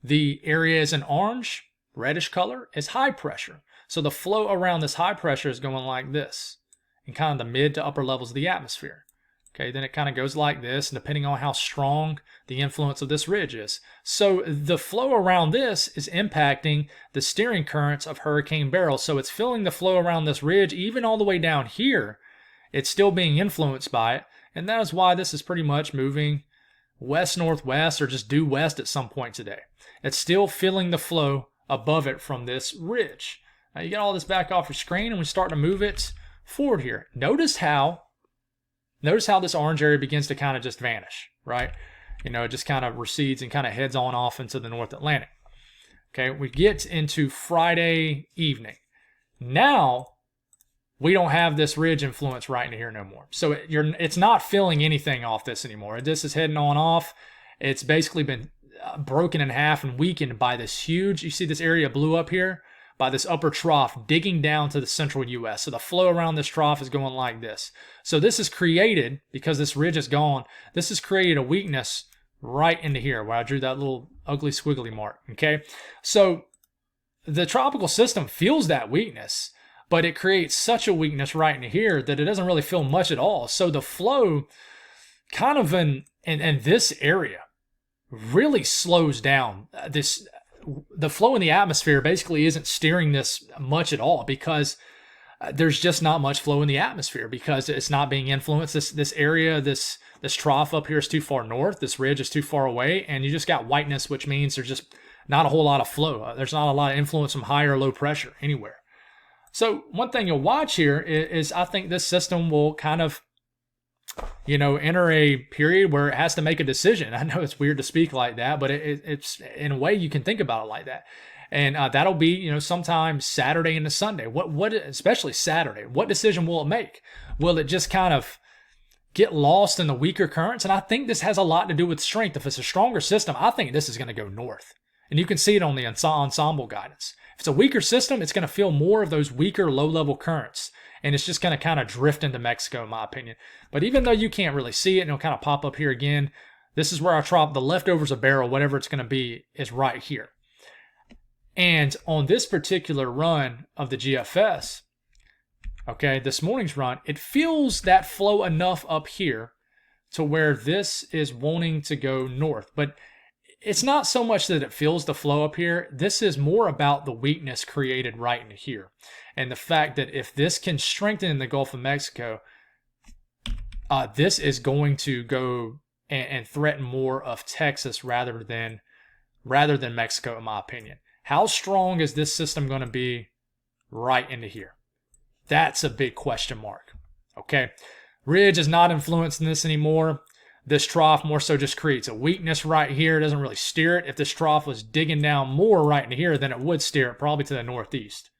the areas in orange, reddish color, is high pressure. So the flow around this high pressure is going like this, in kind of the mid to upper levels of the atmosphere. Okay, then it kind of goes like this, and depending on how strong the influence of this ridge is. So the flow around this is impacting the steering currents of Hurricane Beryl. So it's filling the flow around this ridge, even all the way down here. It's still being influenced by it, and that is why this is pretty much moving west-northwest or just due west at some point today. It's still filling the flow above it from this ridge. Now you get all this back off your screen, and we start to move it forward here. Notice how this orange area begins to kind of just vanish, right? It just kind of recedes and kind of heads on off into the North Atlantic. Okay, we get into Friday evening. Now, we don't have this ridge influence right into here no more. So it's not filling anything off this anymore. This is heading on off. It's basically been broken in half and weakened by this huge, you see this area blue up here? By this upper trough digging down to the central U.S. So the flow around this trough is going like this. So this has created, because this ridge is gone, this has created a weakness right into here where I drew that little ugly squiggly mark, okay? So the tropical system feels that weakness, but it creates such a weakness right into here that it doesn't really feel much at all. So the flow kind of in this area really slows down. The flow in the atmosphere basically isn't steering this much at all, because there's just not much flow in the atmosphere because it's not being influenced. This area, this trough up here is too far north. This ridge is too far away, and you just got whiteness, which means there's just not a whole lot of flow. There's not a lot of influence from high or low pressure anywhere. So one thing you'll watch here is I think this system will kind of enter a period where it has to make a decision. I know it's weird to speak like that, but it's in a way you can think about it like that. And that'll be, sometime Saturday into Sunday. Especially Saturday, what decision will it make? Will it just kind of get lost in the weaker currents? And I think this has a lot to do with strength. If it's a stronger system, I think this is going to go north. And you can see it on the ensemble guidance. If it's a weaker system, it's going to feel more of those weaker low-level currents. And it's just going to kind of drift into Mexico, in my opinion. But even though you can't really see it, and it'll kind of pop up here again, this is where the leftovers of Beryl, whatever it's going to be, is right here. And on this particular run of the GFS, okay, this morning's run, it feels that flow enough up here to where this is wanting to go north. But it's not so much that it feels the flow up here. This is more about the weakness created right in here. And the fact that if this can strengthen in the Gulf of Mexico, this is going to go and threaten more of Texas rather than Mexico, in my opinion. How strong is this system going to be right into here? That's a big question mark. Okay. Ridge is not influencing this anymore. This trough more so just creates a weakness right here. It doesn't really steer it. If this trough was digging down more right into here, then it would steer it probably to the northeast.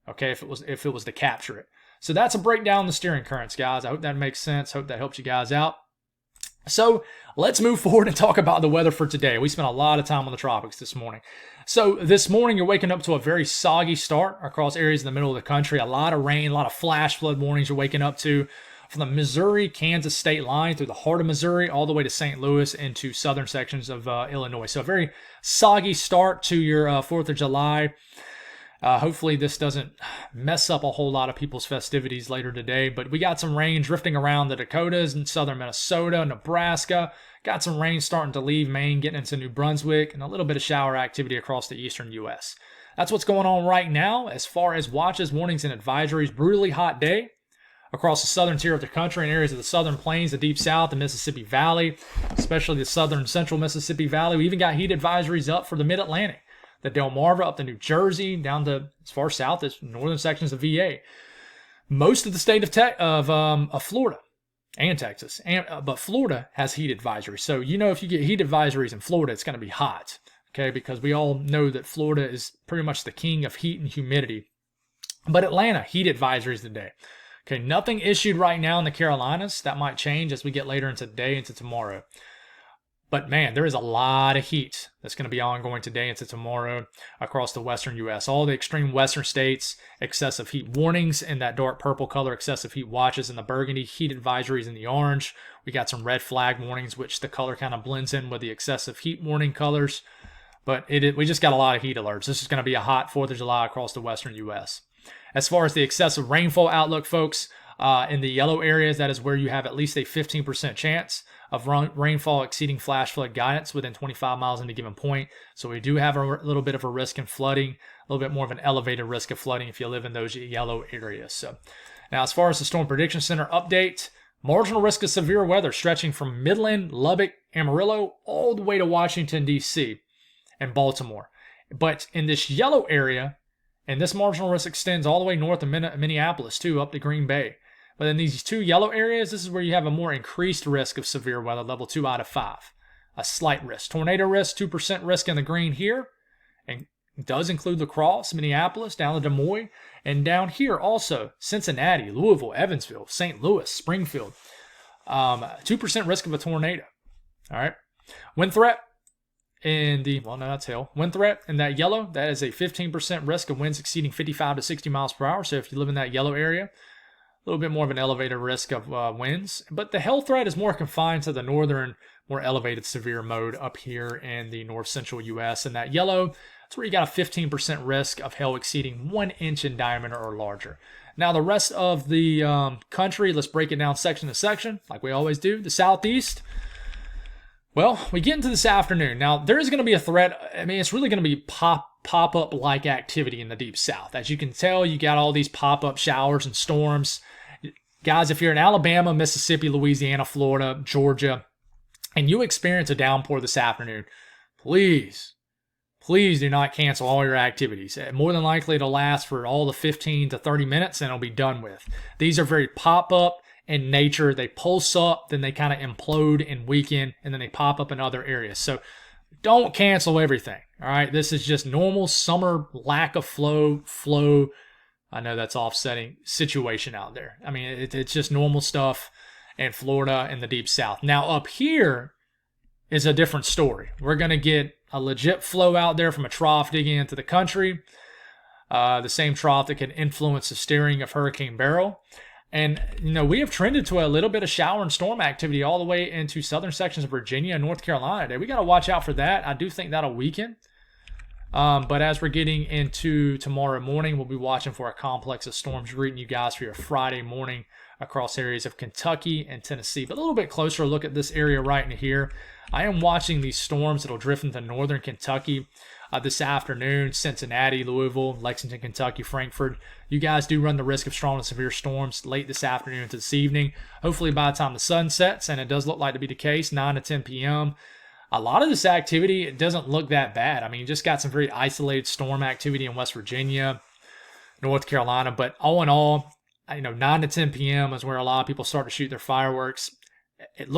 Okay, if it was to capture it. So that's a breakdown in the steering currents, guys. I hope that makes sense. Hope that helps you guys out. So let's move forward and talk about the weather for today. We spent a lot of time on the tropics this morning. So this morning, you're waking up to a very soggy start across areas in the middle of the country. A lot of rain, a lot of flash flood warnings you're waking up to from the Missouri-Kansas state line through the heart of Missouri all the way to St. Louis into southern sections of Illinois. So a very soggy start to your 4th of July. Hopefully this doesn't mess up a whole lot of people's festivities later today. But we got some rain drifting around the Dakotas and southern Minnesota, Nebraska. Got some rain starting to leave Maine, getting into New Brunswick, and a little bit of shower activity across the eastern U.S. That's what's going on right now as far as watches, warnings, and advisories. Brutally hot day across the southern tier of the country in areas of the southern plains, the deep south, the Mississippi Valley, especially the southern central Mississippi Valley. We even got heat advisories up for the mid-Atlantic. The Delmarva up to New Jersey, down to as far south as northern sections of VA. Most of the state of Florida and Texas. But Florida has heat advisories. So, if you get heat advisories in Florida, it's going to be hot. Okay, because we all know that Florida is pretty much the king of heat and humidity. But Atlanta, heat advisories today. Okay, nothing issued right now in the Carolinas. That might change as we get later into today, into tomorrow. But man, there is a lot of heat that's going to be ongoing today into tomorrow across the western U.S. All the extreme western states, excessive heat warnings in that dark purple color, excessive heat watches in the burgundy, heat advisories in the orange. We got some red flag warnings, which the color kind of blends in with the excessive heat warning colors. But we just got a lot of heat alerts. This is going to be a hot 4th of July across the western U.S. As far as the excessive rainfall outlook, folks, in the yellow areas, that is where you have at least a 15% chance of rainfall exceeding flash flood guidance within 25 miles in a given point. So we do have a little bit of a risk in flooding, a little bit more of an elevated risk of flooding if you live in those yellow areas. So now as far as the Storm Prediction Center update, marginal risk of severe weather stretching from Midland, Lubbock, Amarillo, all the way to Washington, D.C. and Baltimore. But in this yellow area, and this marginal risk extends all the way north of Minneapolis too, up to Green Bay. But in these two yellow areas, this is where you have a more increased risk of severe weather, level 2 out of 5. A slight risk. Tornado risk, 2% risk in the green here. And it does include La Crosse, Minneapolis, down to Des Moines. And down here also, Cincinnati, Louisville, Evansville, St. Louis, Springfield. 2% risk of a tornado. All right. Wind threat in the, that's hail. Wind threat in that yellow, that is a 15% risk of winds exceeding 55 to 60 miles per hour. So if you live in that yellow area, a little bit more of an elevated risk of winds. But the hail threat is more confined to the northern, more elevated severe mode up here in the north central U.S. And that yellow, that's where you got a 15% risk of hail exceeding 1 inch in diameter or larger. Now the rest of the country, let's break it down section to section like we always do. The southeast, well, we get into this afternoon. Now there is going to be a threat. I mean, it's really going to be pop-up like activity in the deep south. As you can tell, you got all these pop-up showers and storms. Guys, if you're in Alabama, Mississippi, Louisiana, Florida, Georgia, and you experience a downpour this afternoon, please do not cancel all your activities. More than likely, it'll last for all the 15 to 30 minutes and it'll be done with. These are very pop-up in nature. They pulse up, then they kind of implode and weaken, and then they pop up in other areas. So don't cancel everything. All right. This is just normal summer lack of flow. I know that's offsetting situation out there. I mean, it's just normal stuff in Florida and the deep south. Now up here is a different story. We're going to get a legit flow out there from a trough digging into the country. The same trough that can influence the steering of Hurricane Beryl. And, we have trended to a little bit of shower and storm activity all the way into southern sections of Virginia and North Carolina today. We got to watch out for that. I do think that'll weaken. But as we're getting into tomorrow morning, we'll be watching for a complex of storms greeting you guys for your Friday morning across areas of Kentucky and Tennessee. But a little bit closer look at this area right in here. I am watching these storms that'll drift into northern Kentucky this afternoon. Cincinnati, Louisville, Lexington, Kentucky, Frankfort. You guys do run the risk of strong and severe storms late this afternoon to this evening. Hopefully by the time the sun sets, and it does look like to be the case, 9 to 10 p.m., a lot of this activity, it doesn't look that bad. I mean, you just got some very isolated storm activity in West Virginia, North Carolina. But all in all, 9 to 10 p.m. is where a lot of people start to shoot their fireworks. It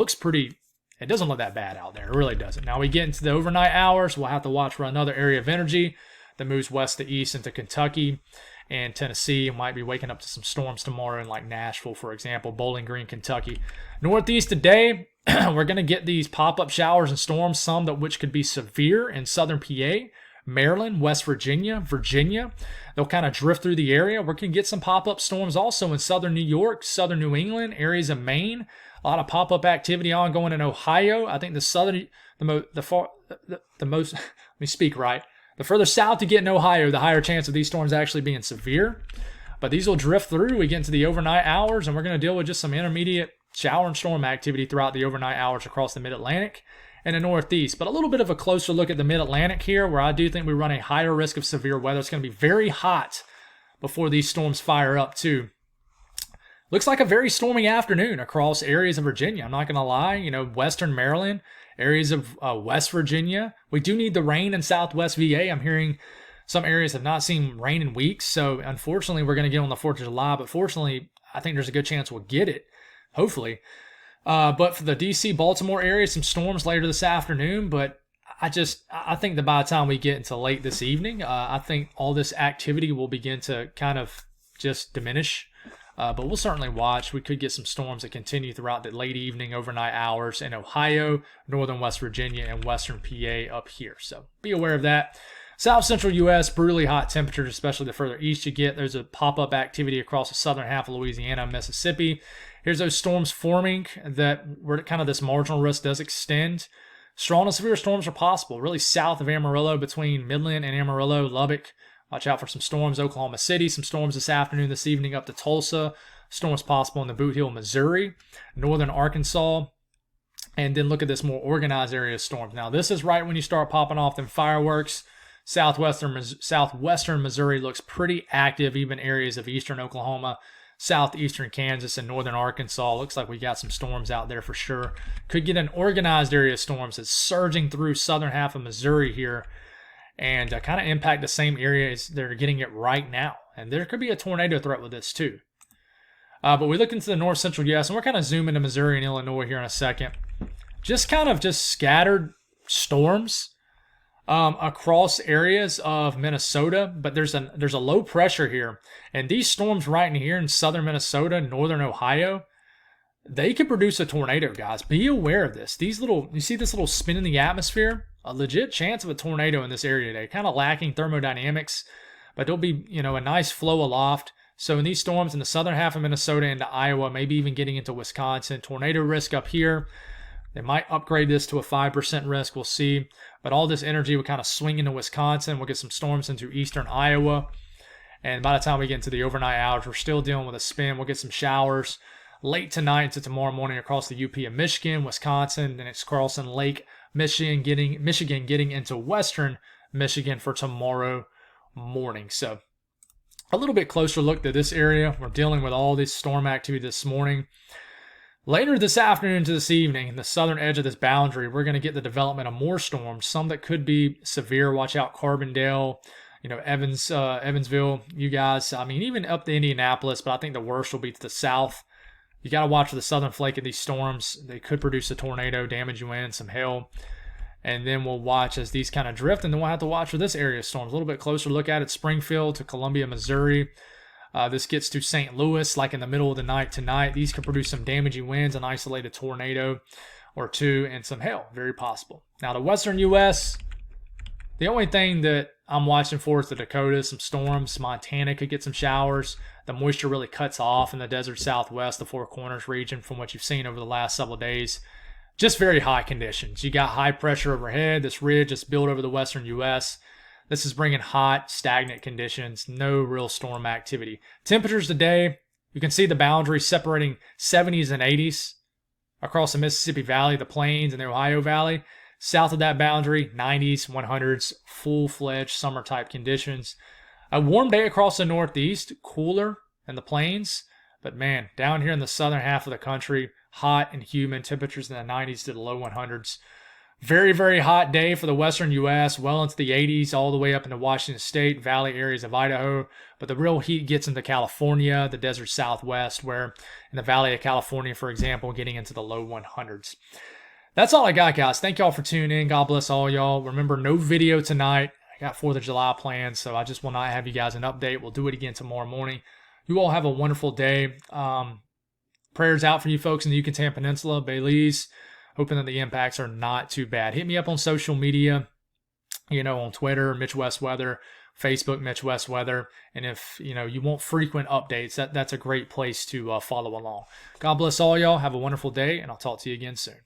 doesn't look that bad out there. It really doesn't. Now we get into the overnight hours. We'll have to watch for another area of energy that moves west to east into Kentucky and Tennessee. Might be waking up to some storms tomorrow in like Nashville, for example, Bowling Green, Kentucky. Northeast today, we're going to get these pop-up showers and storms, some that which could be severe in southern PA, Maryland, West Virginia. They'll kind of drift through the area. We're going to get some pop-up storms also in southern New York, southern New England, areas of Maine. A lot of pop-up activity ongoing in Ohio. I think the further south you get in Ohio, the higher chance of these storms actually being severe. But these will drift through. We get into the overnight hours, and we're going to deal with just some intermediate shower and storm activity throughout the overnight hours across the mid-Atlantic and the Northeast. But a little bit of a closer look at the mid-Atlantic here, where I do think we run a higher risk of severe weather. It's going to be very hot before these storms fire up too. Looks like a very stormy afternoon across areas of Virginia. I'm not going to lie. Western Maryland, areas of West Virginia. We do need the rain in Southwest VA. I'm hearing some areas have not seen rain in weeks. So unfortunately, we're going to get on the 4th of July. But fortunately, I think there's a good chance we'll get it. Hopefully. But for the DC, Baltimore area, some storms later this afternoon. But I think that by the time we get into late this evening, I think all this activity will begin to kind of just diminish. But we'll certainly watch. We could get some storms that continue throughout the late evening, overnight hours in Ohio, northern West Virginia, and western PA up here. So be aware of that. South central U.S., brutally hot temperatures, especially the further east you get. There's a pop-up activity across the southern half of Louisiana and Mississippi. Here's those storms forming that where kind of this marginal risk does extend. Strong and severe storms are possible, really south of Amarillo, between Midland and Amarillo, Lubbock. Watch out for some storms. Oklahoma City, some storms this afternoon, this evening up to Tulsa. Storms possible in the Boot Hill, Missouri, northern Arkansas. And then look at this more organized area of storms. Now, this is right when you start popping off them fireworks. Southwestern Missouri looks pretty active, even areas of eastern Oklahoma, southeastern Kansas, and northern Arkansas. Looks like we got some storms out there for sure. Could get an organized area of storms that's surging through southern half of Missouri here and kind of impact the same areas that are getting it right now. And there could be a tornado threat with this too. But we look into the north central U.S., and we're kind of zooming to Missouri and Illinois here in a second. Just scattered storms across areas of Minnesota, but there's a low pressure here. And these storms right in here in southern Minnesota, northern Ohio, they could produce a tornado, guys. Be aware of this. You see this little spin in the atmosphere? A legit chance of a tornado in this area today. Kind of lacking thermodynamics, but there'll be, a nice flow aloft. So in these storms in the southern half of Minnesota into Iowa, maybe even getting into Wisconsin, tornado risk up here. They might upgrade this to a 5% risk. We'll see. But all this energy will kind of swing into Wisconsin. We'll get some storms into eastern Iowa. And by the time we get into the overnight hours, we're still dealing with a spin. We'll get some showers late tonight to tomorrow morning across the UP of Michigan, Wisconsin, and it's crossing Lake Michigan, getting into western Michigan for tomorrow morning. So a little bit closer look to this area. We're dealing with all this storm activity this morning. Later this afternoon to this evening, in the southern edge of this boundary, we're going to get the development of more storms, some that could be severe. Watch out, Carbondale, Evansville, you guys. I mean, even up to Indianapolis, but I think the worst will be to the south You got to watch for the southern flake of these storms. They could produce a tornado, damaging wind, some hail. And then we'll watch as these kind of drift. And then we'll have to watch for this area of storms. A little bit closer look at it. Springfield to Columbia, Missouri. This gets to St. Louis like in the middle of the night tonight. These could produce some damaging winds, an isolated tornado or two, and some hail. Very possible. Now, the western U.S., the only thing that I'm watching for is the Dakotas, some storms. Montana could get some showers. The moisture really cuts off in the desert southwest, the Four Corners region, from what you've seen over the last several days. Just very high conditions. You got high pressure overhead. This ridge just built over the western U.S. This is bringing hot, stagnant conditions. No real storm activity. Temperatures today, you can see the boundary separating 70s and 80s across the Mississippi Valley, the Plains, and the Ohio Valley. South of that boundary, 90s, 100s, full-fledged summer-type conditions. A warm day across the Northeast, cooler in the Plains. But man, down here in the southern half of the country, hot and humid, temperatures in the 90s to the low 100s. Very, very hot day for the western U.S., well into the 80s, all the way up into Washington State, valley areas of Idaho. But the real heat gets into California, the desert southwest, where in the Valley of California, for example, getting into the low 100s. That's all I got, guys. Thank y'all for tuning in. God bless all y'all. Remember, no video tonight. I got 4th of July planned, so I just will not have you guys an update. We'll do it again tomorrow morning. You all have a wonderful day. Prayers out for you folks in the Yucatan Peninsula, Belize. Hoping that the impacts are not too bad. Hit me up on social media, on Twitter, Mitch West Weather, Facebook, Mitch West Weather. And if, you want frequent updates, that's a great place to follow along. God bless all y'all. Have a wonderful day, and I'll talk to you again soon.